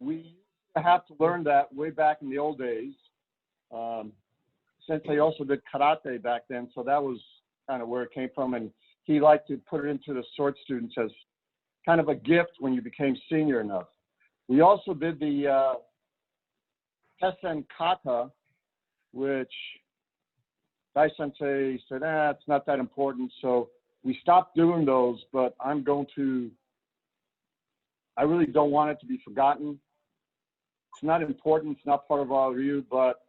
we used to have to learn that way back in the old days. Sensei also did karate back then, so that was kind of where it came from. And he liked to put it into the sword students as kind of a gift when you became senior enough. We also did the Tessen kata, which Dai Sensei said, it's not that important. So we stopped doing those, but I really don't want it to be forgotten. It's not important, it's not part of our review, but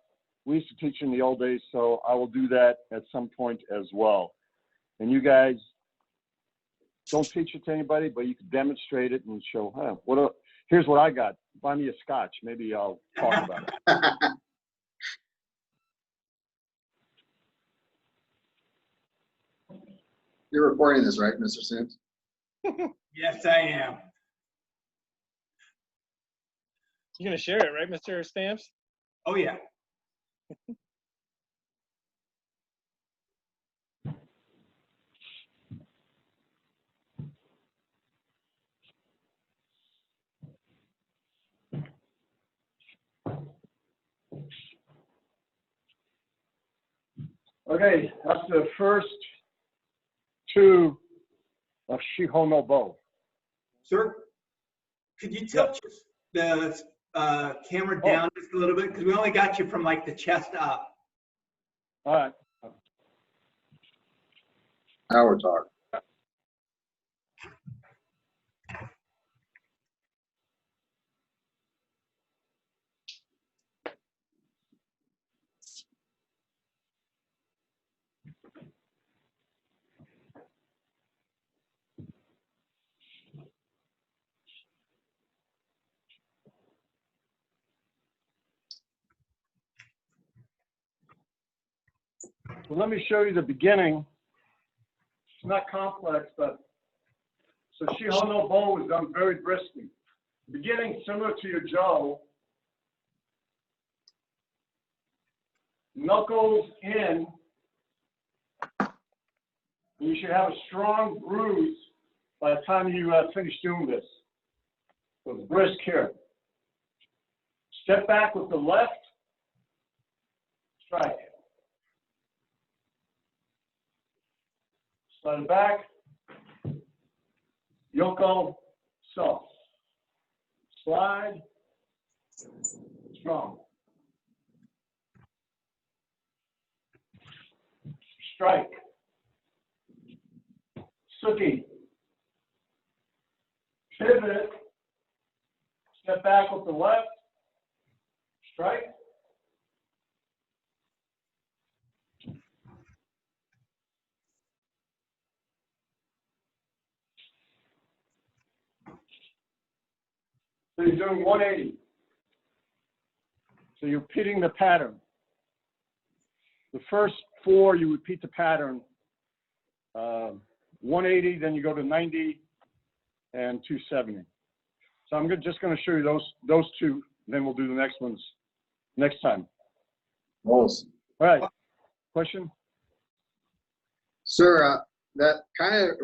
we used to teach in the old days, so I will do that at some point as well. And you guys don't teach it to anybody, but you can demonstrate it and show, here's what I got. Buy me a scotch. Maybe I'll talk about it. You're recording this, right, Mr. Sims? Yes, I am. You're going to share it, right, Mr. Stamps? Oh, yeah. Okay, that's the first two of Shiho no Bo. Sir, could you tilt the camera down just a little bit? Because we only got you from like the chest up. All right. Now we're talking. Well, let me show you the beginning. It's not complex, but so Shiho no Bo was done very briskly. Beginning similar to your Joe, knuckles in, and you should have a strong bruise by the time you finish doing this. So it's brisk here. Step back with the left, strike. Slide back, Yoko, so. Slide, strong. Strike. Suki. Pivot. Step back with the left. Strike. So you're doing 180. So you're repeating the pattern. The first four, you repeat the pattern. 180, then you go to 90 and 270. So I'm just going to show you those two, then we'll do the next ones next time. Awesome. All right. Question? Sir, that kind of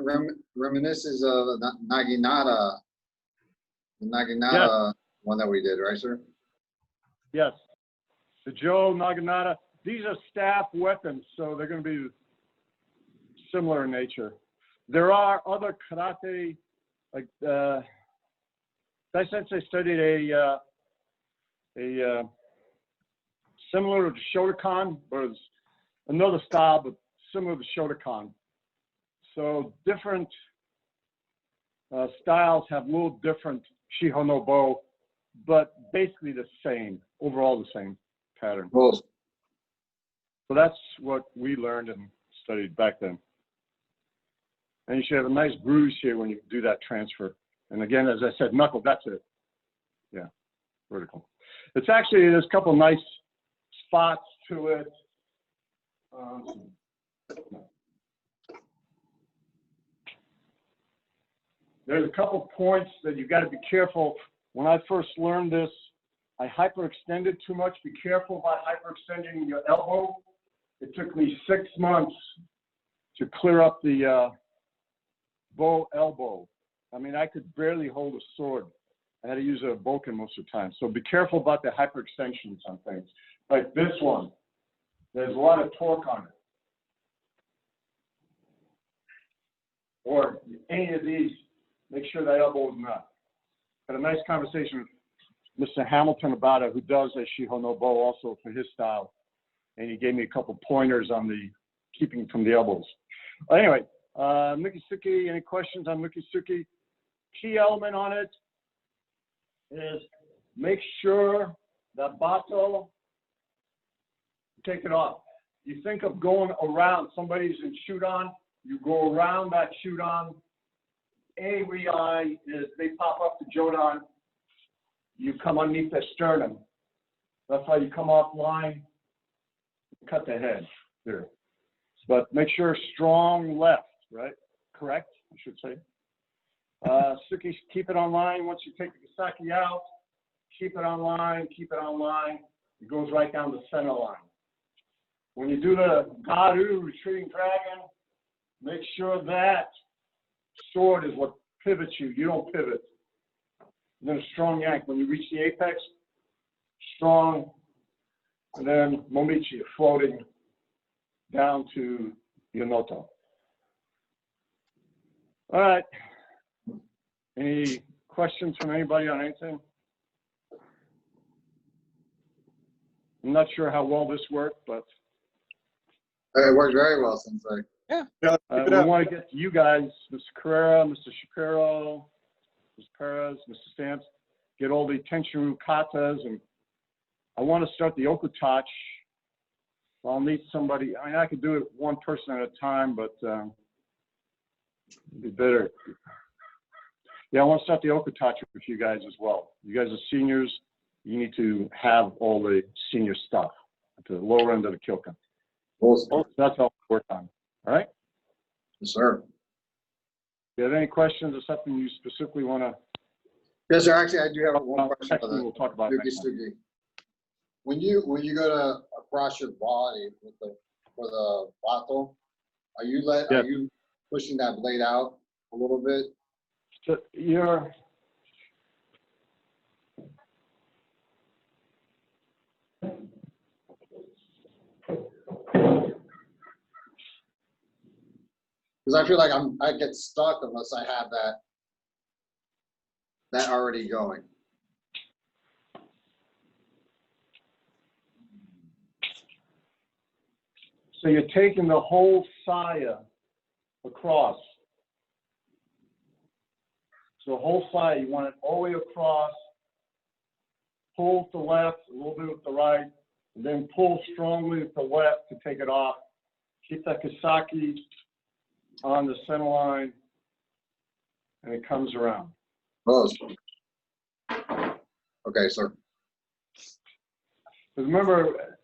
reminisces of the Naginata. The Naginata one that we did, right, sir? Yes. The Joe, Naginata, these are staff weapons, so they're going to be similar in nature. There are other karate, like Dai Sensei studied a similar to Shotokan, but it's another style, but similar to Shotokan. So different styles have a little different Shiho no Bo, but basically the same, overall the same pattern. Awesome. So that's what we learned and studied back then. And you should have a nice bruise here when you do that transfer. And again, as I said, knuckle, that's it. Yeah, vertical. It's actually, there's a couple nice spots to it. There's a couple points that you've got to be careful. When I first learned this, I hyperextended too much. Be careful about hyperextending your elbow. It took me 6 months to clear up the bow elbow. I mean, I could barely hold a sword I had to use a Vulcan most of the time. So be careful about the hyperextensions on things. Like this one, there's a lot of torque on it. Or any of these, make sure that elbow is not. Had a nice conversation with Mr. Hamilton about it, who does a Shiho no Bo also for his style. And he gave me a couple pointers on the keeping from the elbows. Anyway, Mikisuki, any questions on Mikisuki? Key element on it is make sure that bato, take it off. You think of going around, somebody's in shoot on, you go around that shoot on. A-rei is they pop up to jodan, you come underneath the sternum. That's how you come off line, cut the head here. But make sure strong left, right? Correct, I should say. Suki, keep it on line. Once you take the Kisaki out, keep it on line, keep it on line. It goes right down the center line. When you do the Garu, retreating dragon, make sure that sword is what pivots you. You don't pivot. And then a strong yank. When you reach the apex, strong, and then Momichi floating down to Yonoto. All right. Any questions from anybody on anything? I'm not sure how well this worked, but It worked very well, Sensei. we want to get to you guys, Mr. Carrera, Mr. Shapiro, Mr. Perez, Mr. Stamps, get all the Tenshuru katas, and I want to start the Okutach. I'll need somebody. I mean, I could do it one person at a time, but it'd be better. Yeah, I want to start the Okutach with you guys as well. You guys are seniors. You need to have all the senior stuff at the lower end of the Kyokan. Awesome. That's all we work on. All right? Yes, sir. If you have any questions or something you specifically want to Yes, sir. Actually, I do have one question text for me, the we'll talk about it Yuki next time. Sugi. When you go to across your body with for the bato, are you pushing that blade out a little bit? So you're Because I feel like I get stuck unless I have that already going. so you're taking the whole saya across. So the whole saya, you want it all the way across. Pull with the left, a little bit with the right, and then pull strongly with the left to take it off. Keep that Kisaki on the center line, and it comes around. Oh. Okay, sir. Because remember,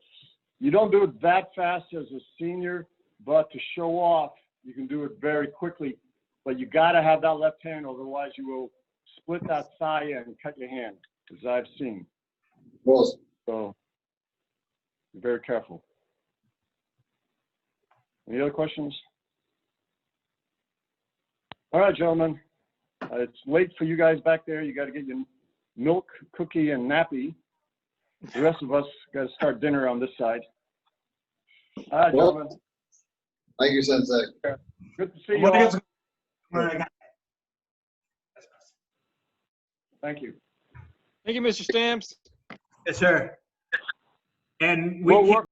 you don't do it that fast as a senior, but to show off, you can do it very quickly. But you got to have that left hand, otherwise you will split that saya and cut your hand, as I've seen. Well, So be very careful. Any other questions? All right, gentlemen. It's late for you guys back there. You got to get your milk, cookie, and nappy. The rest of us got to start dinner on this side. All right, Well, gentlemen. thank you, Sensei. Good to see I'm you gonna all. get some- Thank you. Thank you, Mr. Stamps. Yes, sir. And we We'll can't work